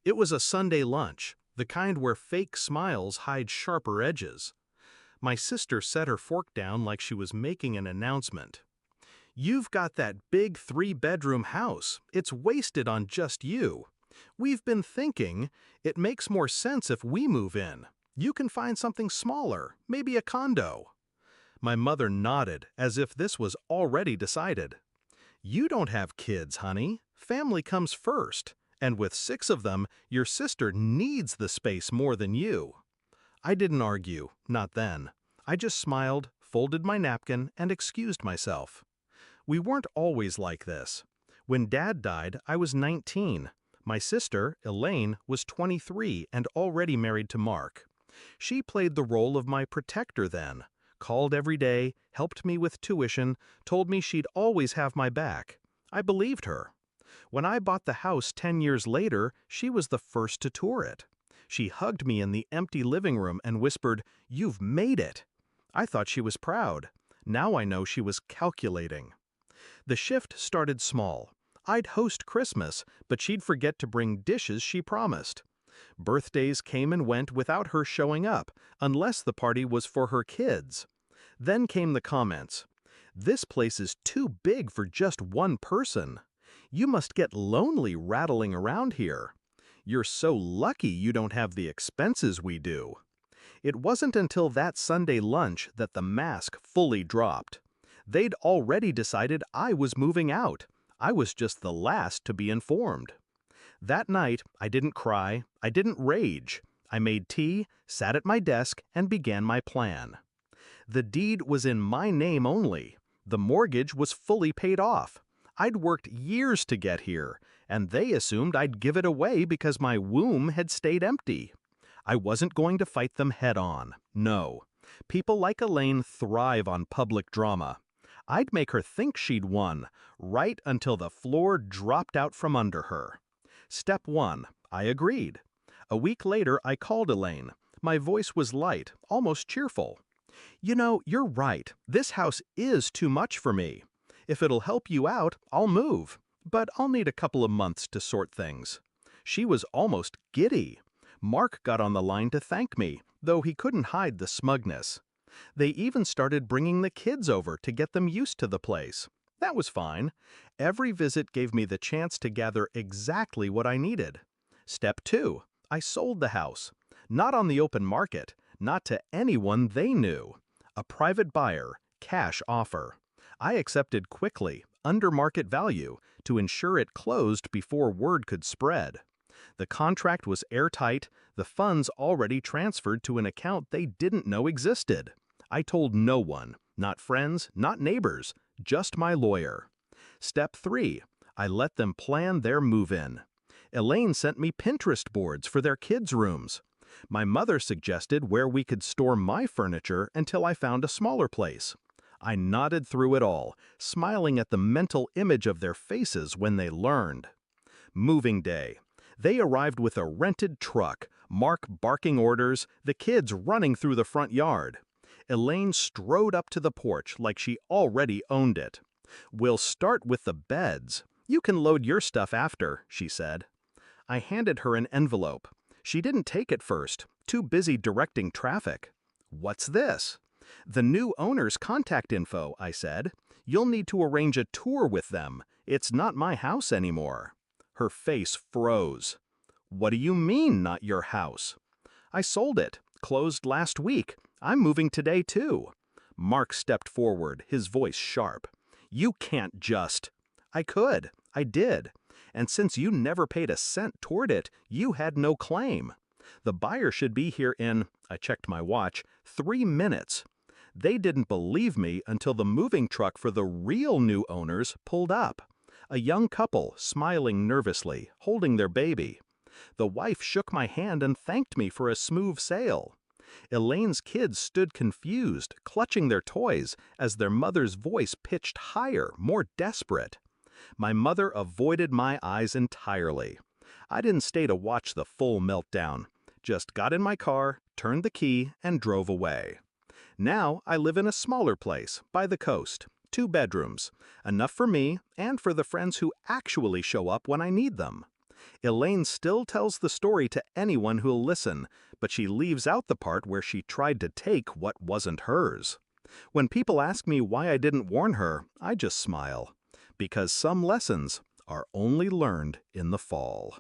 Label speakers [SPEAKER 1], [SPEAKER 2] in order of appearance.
[SPEAKER 1] It was a Sunday lunch, the kind where fake smiles hide sharper edges. My sister set her fork down like she was making an announcement. "You've got that big three-bedroom house. It's wasted on just you. We've been thinking it makes more sense if we move in. You can find something smaller, maybe a condo." My mother nodded as if this was already decided. "You don't have kids, honey. Family comes first. And with 6 of them, your sister needs the space more than you." I didn't argue, not then. I just smiled, folded my napkin, and excused myself. We weren't always like this. When Dad died, I was 19. My sister, Elaine, was 23 and already married to Mark. She played the role of my protector then, called every day, helped me with tuition, told me she'd always have my back. I believed her. When I bought the house 10 years later, she was the first to tour it. She hugged me in the empty living room and whispered, "You've made it." I thought she was proud. Now I know she was calculating. The shift started small. I'd host Christmas, but she'd forget to bring dishes she promised. Birthdays came and went without her showing up, unless the party was for her kids. Then came the comments. "This place is too big for just one person. You must get lonely rattling around here. You're so lucky you don't have the expenses we do." It wasn't until that Sunday lunch that the mask fully dropped. They'd already decided I was moving out. I was just the last to be informed. That night, I didn't cry, I didn't rage. I made tea, sat at my desk, and began my plan. The deed was in my name only. The mortgage was fully paid off. I'd worked years to get here, and they assumed I'd give it away because my womb had stayed empty. I wasn't going to fight them head on. No. People like Elaine thrive on public drama. I'd make her think she'd won, right until the floor dropped out from under her. Step 1. I agreed. A week later, I called Elaine. My voice was light, almost cheerful. "You know, you're right. This house is too much for me. If it'll help you out, I'll move. But I'll need a couple of months to sort things." She was almost giddy. Mark got on the line to thank me, though he couldn't hide the smugness. They even started bringing the kids over to get them used to the place. That was fine. Every visit gave me the chance to gather exactly what I needed. Step 2. I sold the house. Not on the open market, not to anyone they knew. A private buyer, cash offer. I accepted quickly, under market value, to ensure it closed before word could spread. The contract was airtight, the funds already transferred to an account they didn't know existed. I told no one, not friends, not neighbors, just my lawyer. Step 3. I let them plan their move-in. Elaine sent me Pinterest boards for their kids' rooms. My mother suggested where we could store my furniture until I found a smaller place. I nodded through it all, smiling at the mental image of their faces when they learned. Moving day. They arrived with a rented truck, Mark barking orders, the kids running through the front yard. Elaine strode up to the porch like she already owned it. "We'll start with the beds. You can load your stuff after," she said. I handed her an envelope. She didn't take it first, too busy directing traffic. "What's this?" "The new owner's contact info," I said. "You'll need to arrange a tour with them. It's not my house anymore." Her face froze. "What do you mean, not your house?" "I sold it. Closed last week. I'm moving today, too." Mark stepped forward, his voice sharp. "You can't just—" "I could. I did. And since you never paid a cent toward it, you had no claim. The buyer should be here in," I checked my watch, "3 minutes." They didn't believe me until the moving truck for the real new owners pulled up. A young couple, smiling nervously, holding their baby. The wife shook my hand and thanked me for a smooth sale. Elaine's kids stood confused, clutching their toys, as their mother's voice pitched higher, more desperate. My mother avoided my eyes entirely. I didn't stay to watch the full meltdown. Just got in my car, turned the key, and drove away. Now I live in a smaller place, by the coast. 2 bedrooms. Enough for me and for the friends who actually show up when I need them. Elaine still tells the story to anyone who'll listen, but she leaves out the part where she tried to take what wasn't hers. When people ask me why I didn't warn her, I just smile. Because some lessons are only learned in the fall.